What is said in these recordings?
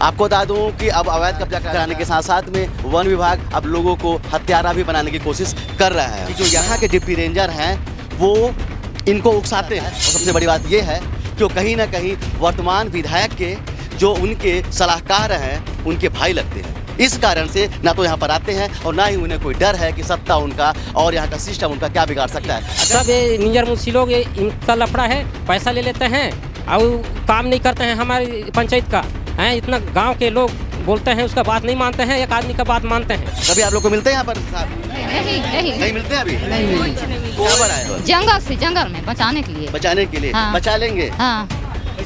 आपको बता दूं कि अब अवैध कब्जा कराने के साथ साथ में वन विभाग अब लोगों को हत्यारा भी बनाने की कोशिश कर रहा है। कि जो यहाँ के डिप्टी रेंजर हैं वो इनको उकसाते हैं और सबसे बड़ी बात ये है कि वो कहीं ना कहीं वर्तमान विधायक के जो उनके सलाहकार हैं उनके भाई लगते हैं। इस कारण से ना तो यहाँ पर आते हैं और ना ही उन्हें कोई डर है कि सत्ता उनका और यहाँ का सिस्टम उनका क्या बिगाड़ सकता है। सब ये निंजर मुंशी लोग ये इनका लफड़ा है, पैसा ले लेते हैं और काम नहीं करते हैं हमारी पंचायत का है। इतना गांव के लोग बोलते हैं उसका बात नहीं मानते हैं, एक आदमी का बात मानते हैं। कभी आप लोग को मिलते हैं यहाँ पर? नहीं मिलते हैं अभी? नहीं क्या बनाए हो? जंगल में बचाने के लिए। बचाने के लिए? हाँ। बचा लेंगे? हाँ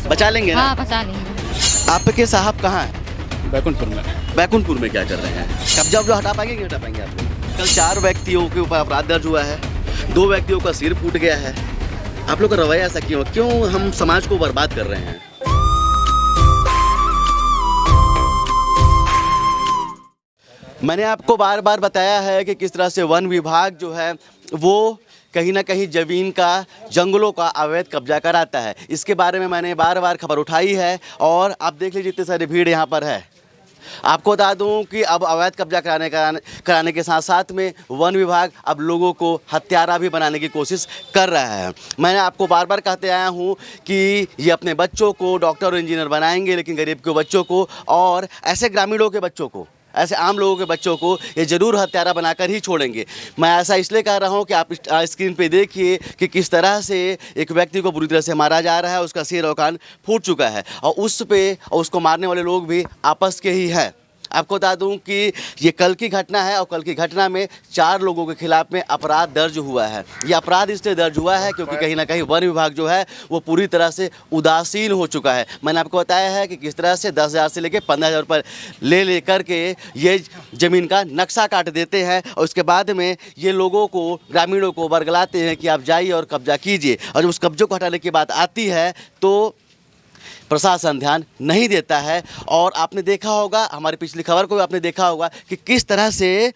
बचा लेंगे ना? हाँ बचा लेंगे। आपके साहब कहाँ हैं? बैकुंठपुर में। बैकुंठपुर में क्या कर रहे हैं? कब्जा उब्जा हटा पाएंगे कि हटा पाएंगे आप लोग? कल 4 व्यक्तियों के ऊपर अपराध दर्ज हुआ है, 2 व्यक्तियों का सिर फूट गया है। आप लोग का रवैया ऐसा क्यों हम समाज को बर्बाद कर रहे हैं? मैंने आपको बार बार बताया है कि किस तरह से वन विभाग जो है वो कहीं ना कहीं ज़मीन का, जंगलों का अवैध कब्जा कराता है। इसके बारे में मैंने बार बार खबर उठाई है और आप देख लीजिए इतनी सारी भीड़ यहाँ पर है। आपको बता दूं कि अब अवैध कब्जा कराने के साथ साथ में वन विभाग अब लोगों को हत्यारा भी बनाने की कोशिश कर रहा है। मैंने आपको बार बार कहते आया हूं कि ये अपने बच्चों को डॉक्टर और इंजीनियर बनाएंगे, लेकिन गरीब के बच्चों को और ऐसे ग्रामीणों के बच्चों को, ऐसे आम लोगों के बच्चों को ये ज़रूर हत्यारा बनाकर ही छोड़ेंगे। मैं ऐसा इसलिए कह रहा हूँ कि आप स्क्रीन पे देखिए कि किस तरह से एक व्यक्ति को बुरी तरह से मारा जा रहा है, उसका सिर और कान फूट चुका है और उसको मारने वाले लोग भी आपस के ही हैं। आपको बता दूं कि ये कल की घटना है और कल की घटना में 4 लोगों के खिलाफ में अपराध दर्ज हुआ है। ये अपराध इसलिए दर्ज हुआ है क्योंकि कहीं ना कहीं वन विभाग जो है वो पूरी तरह से उदासीन हो चुका है। मैंने आपको बताया है कि किस तरह से 10,000 से लेकर 15,000 रुपये ले करके ये ज़मीन का नक्शा काट देते हैं और उसके बाद में ये लोगों को, ग्रामीणों को बरगलाते हैं कि आप जाइए और कब्जा कीजिए। और जब उस कब्जों को हटाने की बात आती है तो प्रशासन ध्यान नहीं देता है। और आपने देखा होगा, हमारी पिछली खबर को भी आपने देखा होगा कि किस तरह से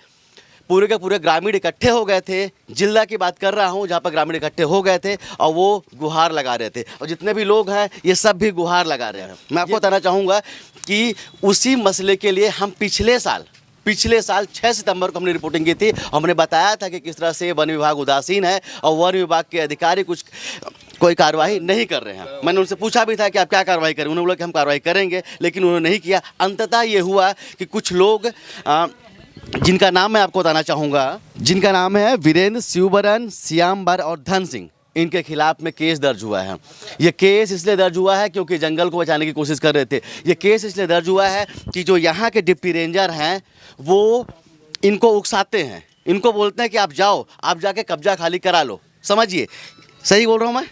पूरे के पूरे ग्रामीण इकट्ठे हो गए थे। जिला की बात कर रहा हूँ जहाँ पर ग्रामीण इकट्ठे हो गए थे और वो गुहार लगा रहे थे और जितने भी लोग हैं ये सब भी गुहार लगा रहे हैं। मैं आपको बताना चाहूँगा कि उसी मसले के लिए हम पिछले साल 6 सितंबर को हमने रिपोर्टिंग की थी। हमने बताया था कि किस तरह से वन विभाग उदासीन है और वन विभाग के अधिकारी कोई कार्रवाई नहीं कर रहे हैं। मैंने उनसे पूछा भी था कि आप क्या कार्रवाई करें, उन्होंने बोला कि हम कार्रवाई करेंगे, लेकिन उन्होंने नहीं किया। अंततः ये हुआ कि कुछ लोग जिनका नाम मैं आपको बताना चाहूँगा, जिनका नाम है वीरेंद्र, शिवबरन, श्यामबर और धन सिंह, इनके खिलाफ में केस दर्ज हुआ है। ये केस इसलिए दर्ज हुआ है क्योंकि जंगल को बचाने की कोशिश कर रहे थे। ये केस इसलिए दर्ज हुआ है कि जो यहाँ के डिप्टी रेंजर हैं वो इनको उकसाते हैं, इनको बोलते हैं कि आप जाओ, आप जाके कब्जा खाली करा लो। समझिए, सही बोल रहा हूँ मैं?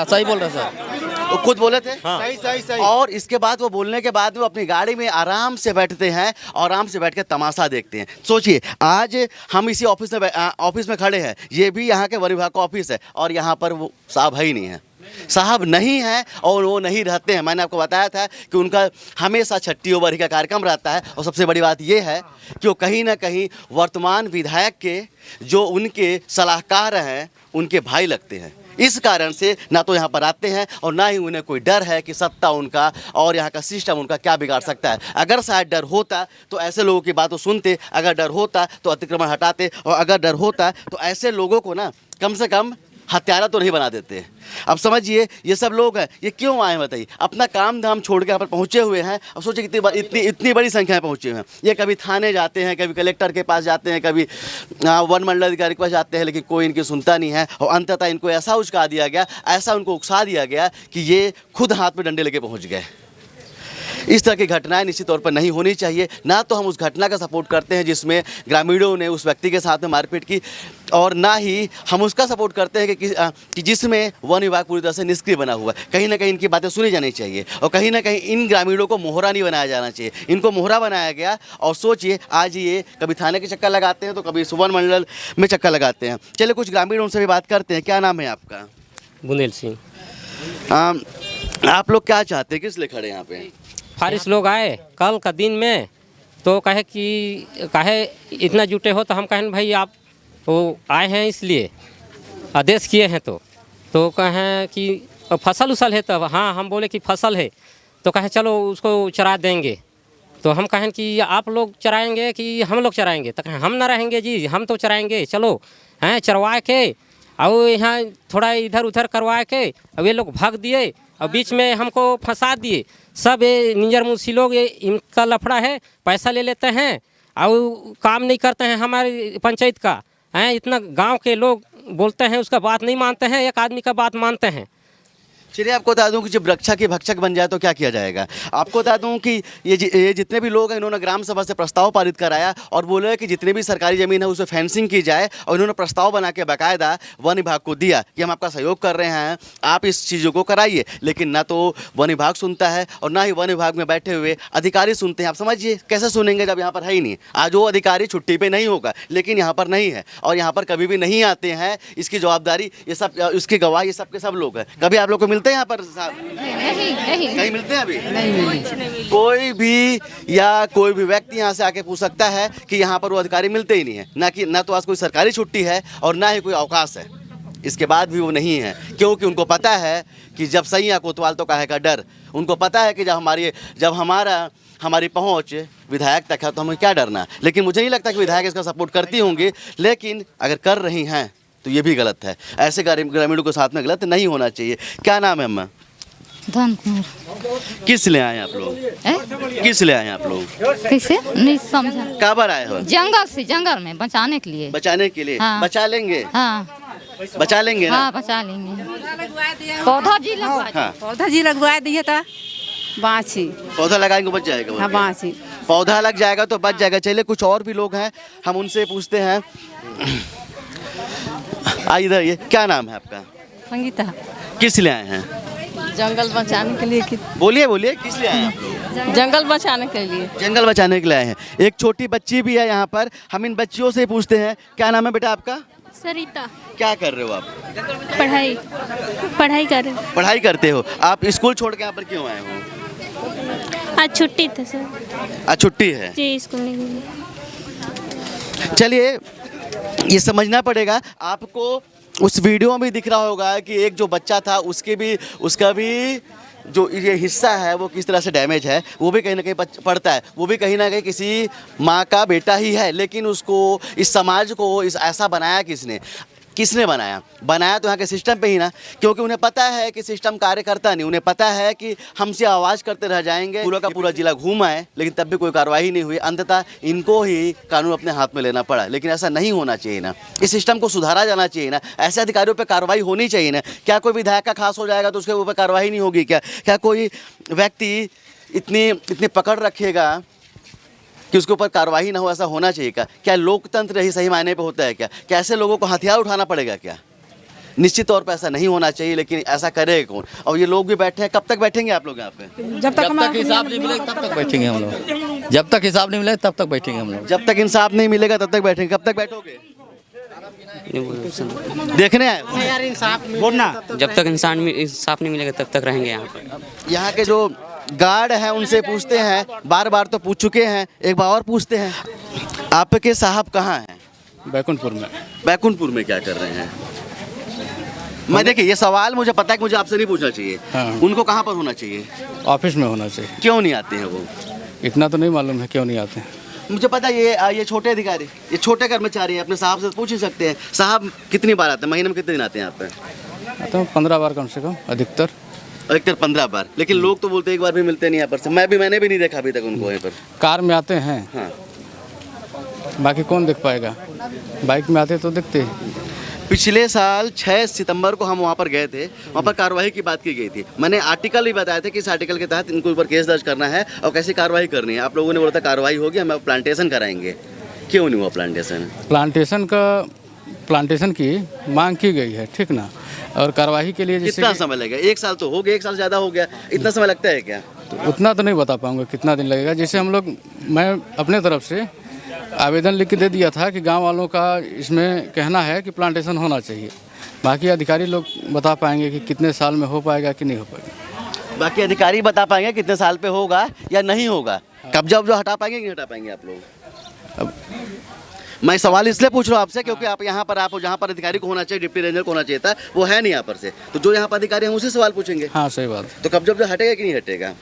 सही बोल रहे सर। वो खुद बोले थे। हाँ। सही। और इसके बाद वो बोलने के बाद वो अपनी गाड़ी में आराम से बैठते हैं और आराम से बैठ के तमाशा देखते हैं। सोचिए, आज हम इसी ऑफिस में खड़े हैं, ये भी यहाँ के वन विभाग का ऑफिस है और यहाँ पर वो साहब है ही नहीं है, साहब नहीं है और वो नहीं रहते हैं। मैंने आपको बताया था कि उनका हमेशा छठी ओवर का कार्यक्रम रहता है और सबसे बड़ी बात ये है कि वो कहीं ना कहीं वर्तमान विधायक के जो उनके सलाहकार हैं उनके भाई लगते हैं। इस कारण से ना तो यहाँ पर आते हैं और ना ही उन्हें कोई डर है कि सत्ता उनका और यहाँ का सिस्टम उनका क्या बिगाड़ सकता है। अगर शायद डर होता तो ऐसे लोगों की बातों सुनते, अगर डर होता तो अतिक्रमण हटाते और अगर डर होता तो ऐसे लोगों को ना कम से कम हत्यारा तो नहीं बना देते। अब समझिए, ये सब लोग हैं, ये क्यों आए बताइए? अपना काम धाम छोड़ के यहाँ पर पहुँचे हुए हैं। अब सोचिए इतनी बड़ी संख्या में पहुँचे हुए हैं। ये कभी थाने जाते हैं, कभी कलेक्टर के पास जाते हैं, कभी वन मंडल अधिकारी के पास जाते हैं, लेकिन कोई इनकी सुनता नहीं है और अंततः इनको ऐसा उचका दिया गया, ऐसा उनको उकसा दिया गया कि ये खुद हाथ में डंडे लेके पहुँच गए। इस तरह की घटनाएं निश्चित तौर पर नहीं होनी चाहिए। ना तो हम उस घटना का सपोर्ट करते हैं जिसमें ग्रामीणों ने उस व्यक्ति के साथ में मारपीट की और ना ही हम उसका सपोर्ट करते हैं कि जिसमें वन विभाग पूरी तरह से निष्क्रिय बना हुआ है। कहीं ना कहीं इनकी बातें सुनी जानी चाहिए और कहीं ना कहीं इन ग्रामीणों को मोहरा नहीं बनाया जाना चाहिए। इनको मोहरा बनाया गया और सोचिए, आज ये कभी थाने के चक्कर लगाते हैं तो कभी वन मंडल में चक्कर लगाते हैं। चलिए कुछ ग्रामीणों से भी बात करते हैं। क्या नाम है आपका? बुंदेल सिंह। आप लोग क्या चाहते हैं, किस लिए खड़े हैं यहाँ पे? फारिश लोग आए कल का दिन में तो कहे इतना जुटे हो, तो हम कहें भाई आप वो आए हैं इसलिए आदेश किए हैं तो कहें कि फसल उसल है, तब हाँ हम बोले कि फसल है तो कहे चलो उसको चरा देंगे। तो हम कहें कि आप लोग चराएंगे कि हम लोग चराएंगे, तो कहें हम ना रहेंगे जी, हम तो चराएंगे, चलो हैं चरवा के और यहाँ थोड़ा इधर उधर करवा के अब ये लोग भाग दिए और बीच में हमको फंसा दिए। सब ये निंजर मुंशी लोग, ये इनका लफड़ा है, पैसा ले लेते हैं और काम नहीं करते हैं हमारी पंचायत का। हैं इतना गांव के लोग बोलते हैं, उसका बात नहीं मानते हैं, एक आदमी का बात मानते हैं। चलिए आपको बता दूं कि जब रक्षा के भक्षक बन जाए तो क्या किया जाएगा। आपको बता दूं कि ये जितने भी लोग हैं, इन्होंने ग्राम सभा से प्रस्ताव पारित कराया और बोले कि जितने भी सरकारी ज़मीन है उसे फेंसिंग की जाए, और इन्होंने प्रस्ताव बना के बाकायदा वन विभाग को दिया कि हम आपका सहयोग कर रहे हैं, आप इस चीज़ों को कराइए। लेकिन ना तो वन विभाग सुनता है और ना ही वन विभाग में बैठे हुए अधिकारी सुनते हैं। आप समझिए कैसे सुनेंगे जब यहाँ पर है ही नहीं। आज वो अधिकारी छुट्टी पर नहीं होगा, लेकिन यहाँ पर नहीं है और यहाँ पर कभी भी नहीं आते हैं। इसकी जवाबदारी ये सब, उसकी गवाह ये सब के सब लोग हैं। कभी आप लोग को मिलते हैं यहाँ पर साहब? नहीं कहीं मिलते हैं अभी? नहीं। कोई भी या कोई भी व्यक्ति यहाँ से आके पूछ सकता है कि यहाँ पर वो अधिकारी मिलते ही नहीं है। ना तो आज कोई सरकारी छुट्टी है और ना ही कोई अवकाश है। इसके बाद भी वो नहीं है, क्योंकि उनको पता है कि जब सही या कोतवाल तो काहे का डर। उनको पता है कि जब हमारी पहुँच विधायक तक है तो हमें क्या डरना। लेकिन मुझे नहीं लगता कि विधायक इसका सपोर्ट करती होंगी, लेकिन अगर कर रही हैं तो ये भी गलत है। ऐसे ग्रामीणों के साथ में गलत नहीं होना चाहिए। क्या नाम है अम्मा? धन कुमार। किस ले आए आप लोग? किस ले आए आप लोग? कैसे नहीं समझा। कहाँ पर आए हो? जंगल में बचाने के लिए। बचाने के लिए? हाँ। बचा लेंगे? हाँ बचा लेंगे ना? हाँ बचा लेंगे। पौधा जी लगवा हाँ। पौधा जी लगवा दिए था, बाँची पौधा लगाएंगे बच जाएगा? हाँ बाँची पौधा लग जाएगा तो बच जाएगा। चलिए कुछ और भी लोग हैं, हम उनसे पूछते हैं। आइए इधर, ये क्या नाम है आपका? संगीता। किस लिए आए हैं? जंगल बचाने के लिए। बोलिए किस लिए आए हैं आप लोग? जंगल बचाने के लिए। जंगल बचाने के लिए आए हैं। एक छोटी बच्ची भी है यहाँ पर, हम इन बच्चियों से पूछते हैं। क्या नाम है बेटा आपका? सरिता। क्या कर रहे हो आप? पढ़ाई कर रहे हैं। पढ़ाई करते हो। आप स्कूल छोड़ के यहाँ पर क्यों आए हो? आज छुट्टी था सर। आज छुट्टी है जी, स्कूल नहीं गई। चलिए ये समझना पड़ेगा आपको। उस वीडियो में दिख रहा होगा कि एक जो बच्चा था उसका भी जो ये हिस्सा है वो किस तरह से डैमेज है, वो भी कहीं ना कहीं पड़ता है। वो भी कहीं ना कहीं किसी माँ का बेटा ही है, लेकिन उसको, इस समाज को ऐसा बनाया किसने बनाया तो यहाँ के सिस्टम पे ही ना। क्योंकि उन्हें पता है कि सिस्टम कार्य करता नहीं। उन्हें पता है कि हमसे आवाज़ करते रह जाएंगे। पूरा का पूरा जिला घूम आए, लेकिन तब भी कोई कार्रवाई नहीं हुई। अंततः इनको ही कानून अपने हाथ में लेना पड़ा। लेकिन ऐसा नहीं होना चाहिए ना। इस सिस्टम को सुधारा जाना चाहिए ना। ऐसे अधिकारियों पर कार्रवाई होनी चाहिए ना। क्या कोई विधायक का खास हो जाएगा तो उसके ऊपर कार्रवाई नहीं होगी क्या कोई व्यक्ति इतनी पकड़ रखेगा कि उसके ऊपर कार्रवाई ना हो? ऐसा होना चाहिए क्या लोकतंत्र ही सही मायने पे होता है क्या ऐसे लोगों को हथियार उठाना पड़ेगा क्या? निश्चित तौर पे ऐसा नहीं होना चाहिए, लेकिन ऐसा करेगा कौन? और ये लोग भी बैठे हैं। कब तक बैठेंगे आप लोग यहाँ पे? जब तक हिसाब नहीं मिलेगा तब तक बैठेंगे हम लोग। जब तक हिसाब नहीं मिलेगा तब तक बैठेंगे हम लोग। जब तक इंसाफ नहीं मिलेगा तब तक बैठेंगे। कब तक बैठोगे? देखने आए बोलना। जब तक इंसाफ नहीं मिलेगा तब तक रहेंगे यहाँ पर। यहाँ के जो गार्ड हैं उनसे पूछते हैं, बार तो पूछ चुके हैं, एक बार और पूछते हैं। आपके साहब कहाँ हैं? बैकुंठपुर में। बैकुंठपुर में क्या कर रहे हैं? मैं देखिए, ये सवाल मुझे पता है कि मुझे आपसे नहीं पूछना चाहिए। हाँ। उनको कहाँ पर होना चाहिए? ऑफिस में होना चाहिए। क्यों नहीं आते हैं वो? इतना तो नहीं मालूम है क्यों नहीं आते हैं। मुझे पता है ये छोटे अधिकारी, ये छोटे कर्मचारी हैं। अपने साहब से पूछ ही सकते हैं। साहब कितनी बार आते हैं? महीने में कितने दिन आते हैं यहाँ पे? आता हूँ 15 बार कम से कम, अधिकतर 15 बार। लेकिन लोग तो बोलते हैं एक बार भी मिलते नहीं यहाँ पर से। मैंने भी नहीं देखा अभी तक उनको यहाँ पर। कार में आते हैं। हाँ। बाकी कौन देख पाएगा? बाइक में आते तो देखते हैं। पिछले साल 6 सितंबर को हम वहाँ पर गए थे। वहाँ पर कार्रवाई की बात की गई थी। मैंने आर्टिकल भी बताया था कि इस आर्टिकल के तहत इनको ऊपर केस दर्ज करना है और कैसी कार्रवाई करनी है। आप लोगों ने बोला था कार्रवाई होगी, हम प्लांटेशन कराएंगे। क्यों नहीं हुआ प्लांटेशन? प्लांटेशन की मांग की गई है, ठीक ना। और कार्रवाई के लिए कितना समय लगेगा? 1 साल तो हो गया, 1 साल ज़्यादा हो गया। इतना समय लगता है क्या? तो उतना तो नहीं बता पाऊँगा कितना दिन लगेगा। जैसे मैं अपने तरफ से आवेदन लिख के दे दिया था कि गांव वालों का इसमें कहना है कि प्लांटेशन होना चाहिए। बाकी अधिकारी लोग बता पाएंगे कि कितने साल में हो पाएगा कि नहीं हो पाएगा। बाकी अधिकारी बता पाएंगे कितने साल पे होगा या नहीं होगा। कब्जा जो हटा पाएंगे कि नहीं हटा पाएंगे आप लोग? अब मैं सवाल इसलिए पूछ रहा हूँ आपसे क्योंकि आप जहाँ पर अधिकारी को होना चाहिए, डिप्टी रेंजर को होना चाहिए था, वो है नहीं यहाँ पर से। तो जो यहाँ पर अधिकारी हैं उसी सवाल पूछेंगे। हाँ सही बात। तो कब्जा जो हटेगा कि नहीं हटेगा?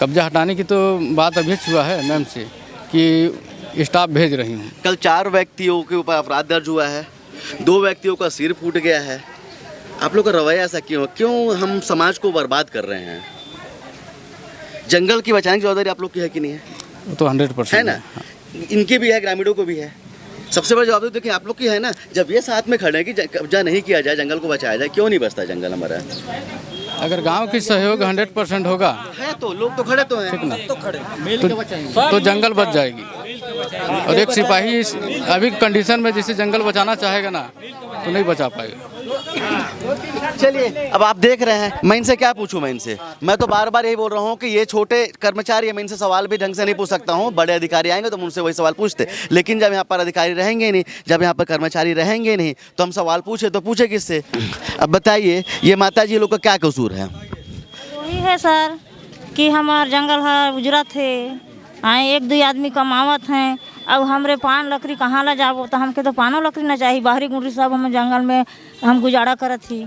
कब्जा हटाने की तो बात अभी हुआ है मैम से कि स्टाफ भेज रही हूँ। कल 4 व्यक्तियों के ऊपर अपराध दर्ज हुआ है, 2 व्यक्तियों का सिर फूट गया है। आप लोग का रवैया ऐसा क्यों हम समाज को बर्बाद कर रहे हैं? जंगल की बचाने की जवाबदारी आप लोग की है कि नहीं है? वो तो 100% है ना, इनकी भी है, ग्रामीणों को भी है। सबसे बड़ी जवाबदारी देखिए आप लोग की है ना। जब ये साथ में खड़े हैं कि कब्जा नहीं किया जाए, जंगल को बचाया जाए, क्यों नहीं बचता जंगल हमारा? अगर गांव की सहयोग 100% होगा है तो लोग तो खड़े तो हैं, ठीक ना, तो जंगल बच जाएगी। और एक सिपाही अभी कंडीशन में जिसे जंगल बचाना चाहेगा ना तो नहीं बचा पाएगा। चलिए अब आप देख रहे हैं, मैं इनसे क्या पूछूं? मैं तो बार बार यही बोल रहा हूं कि ये छोटे कर्मचारी है, मैं इनसे सवाल भी ढंग से नहीं पूछ सकता हूं। बड़े अधिकारी आएंगे तो हम उनसे वही सवाल पूछते, लेकिन जब यहाँ पर अधिकारी रहेंगे नहीं, जब यहाँ पर कर्मचारी रहेंगे नहीं, तो हम सवाल पूछे तो पूछे किससे? अब बताइए, ये माता जी लोग का क्या कसूर है? वही है सर कि हमार जंगल है उजरत है, आए 1-2 आदमी कमावत हैं। अब हमरे पान लकड़ी कहाँ ला जाबो? तो हमके तो पानो लकड़ी ना चाहिए, बाहरी गुंडरी सब हम जंगल में हम गुजारा करत ही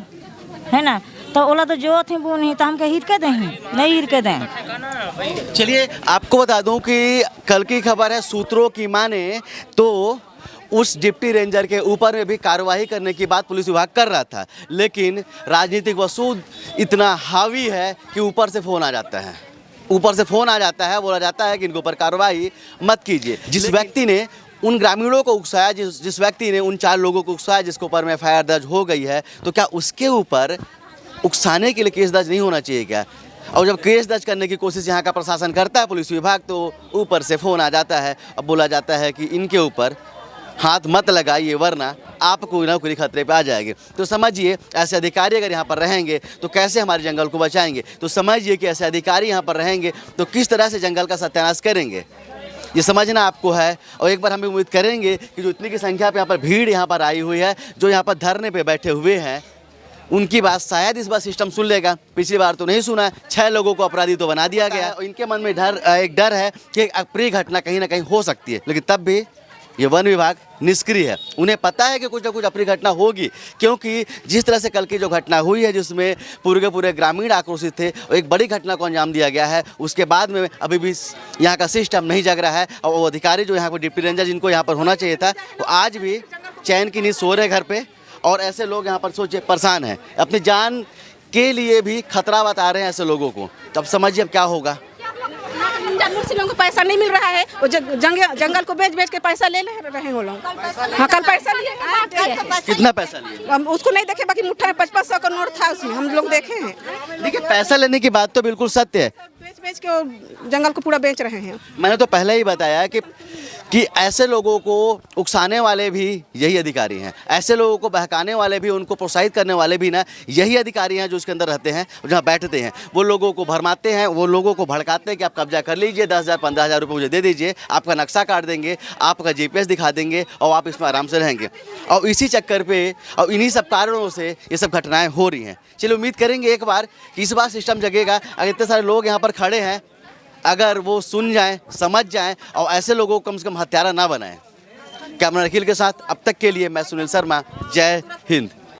है ना। तो ओला तो जो थे वो नहीं तो हमके हिर के दें, नहीं हिर के दें। चलिए आपको बता दूं कि कल की खबर है, सूत्रों की माने तो उस डिप्टी रेंजर के ऊपर में भी कार्रवाई करने की बात पुलिस विभाग कर रहा था, लेकिन राजनीतिक वसूल इतना हावी है कि ऊपर से फ़ोन आ जाता है, बोला जाता है कि इनके ऊपर कार्रवाई मत कीजिए। जिस व्यक्ति ने उन ग्रामीणों को उकसाया, जिस व्यक्ति ने उन 4 लोगों को उकसाया जिसके ऊपर में FIR दर्ज हो गई है, तो क्या उसके ऊपर उकसाने के लिए केस दर्ज नहीं होना चाहिए क्या? और जब केस दर्ज करने की कोशिश यहाँ का प्रशासन करता है, पुलिस विभाग, तो ऊपर से फ़ोन आ जाता है। अब बोला जाता है कि इनके ऊपर हाथ मत लगाइए वरना आप कोई ना कोई खतरे पे आ जाएंगे। तो समझिए ऐसे अधिकारी अगर यहाँ पर रहेंगे तो कैसे हमारे जंगल को बचाएंगे? तो समझिए कि ऐसे अधिकारी यहाँ पर रहेंगे तो किस तरह से जंगल का सत्यानाश करेंगे, ये समझना आपको है। और एक बार हम उम्मीद करेंगे कि जो इतनी की संख्या पे यहाँ पर भीड़ यहाँ पर आई हुई है, जो यहाँ पर धरने पे बैठे हुए हैं, उनकी बात शायद इस बार सिस्टम सुन लेगा। पिछली बार तो नहीं सुना, 6 लोगों को अपराधी तो बना दिया गया। और इनके मन में एक डर है कि एक अप्रिय घटना कहीं ना कहीं हो सकती है, लेकिन तब भी ये वन विभाग निष्क्रिय है। उन्हें पता है कि कुछ ना कुछ अप्रिय घटना होगी, क्योंकि जिस तरह से कल की जो घटना हुई है जिसमें पूरे ग्रामीण आक्रोशित थे और एक बड़ी घटना को अंजाम दिया गया है, उसके बाद में अभी भी यहाँ का सिस्टम नहीं जग रहा है। और वो अधिकारी जो यहाँ पर डिप्टी रेंजर जिनको यहाँ पर होना चाहिए था, वो आज भी चैन की नींद सो रहे घर पर। और ऐसे लोग यहाँ पर सोचिए परेशान हैं, अपनी जान के लिए भी खतरा बता रहे हैं ऐसे लोगों को। तब समझिए अब क्या होगा। जानवर से लोगों को पैसा नहीं मिल रहा है, वो जंगल को बेच के पैसा ले रहे हैं वो लोग। हाँ, कल पैसा लिए। कितना पैसा लिए? हम उसको नहीं देखे, बाकी मुट्ठा में 500 का नोट था, उसमें हम लोग देखे हैं। देखिए पैसा लेने की बात तो बिल्कुल सत्य है, बेच के वो जंगल को पूरा बेच रहे हैं। मैंने तो पहले ही बताया कि ऐसे लोगों को उकसाने वाले भी यही अधिकारी हैं, ऐसे लोगों को बहकाने वाले भी, उनको प्रोत्साहित करने वाले भी ना यही अधिकारी हैं जो उसके अंदर रहते हैं, जहाँ बैठते हैं। वो लोगों को भरमाते हैं, वो लोगों को भड़काते हैं कि आप कब्जा कर लीजिए, 10,000 15,000 रुपये मुझे दे दीजिए, आपका नक्शा काट देंगे, आपका GPS दिखा देंगे और आप इसमें आराम से रहेंगे। और इसी चक्कर पे और इन्हीं सब कारणों से ये सब घटनाएँ हो रही हैं। चलिए उम्मीद करेंगे एक बार कि इस बार सिस्टम जगेगा। अगर इतने सारे लोग यहाँ पर खड़े हैं, अगर वो सुन जाएं, समझ जाएं और ऐसे लोगों को कम से कम हत्यारा ना बनाएं। कैमरा निखिल के साथ अब तक के लिए मैं सुनील शर्मा, जय हिंद।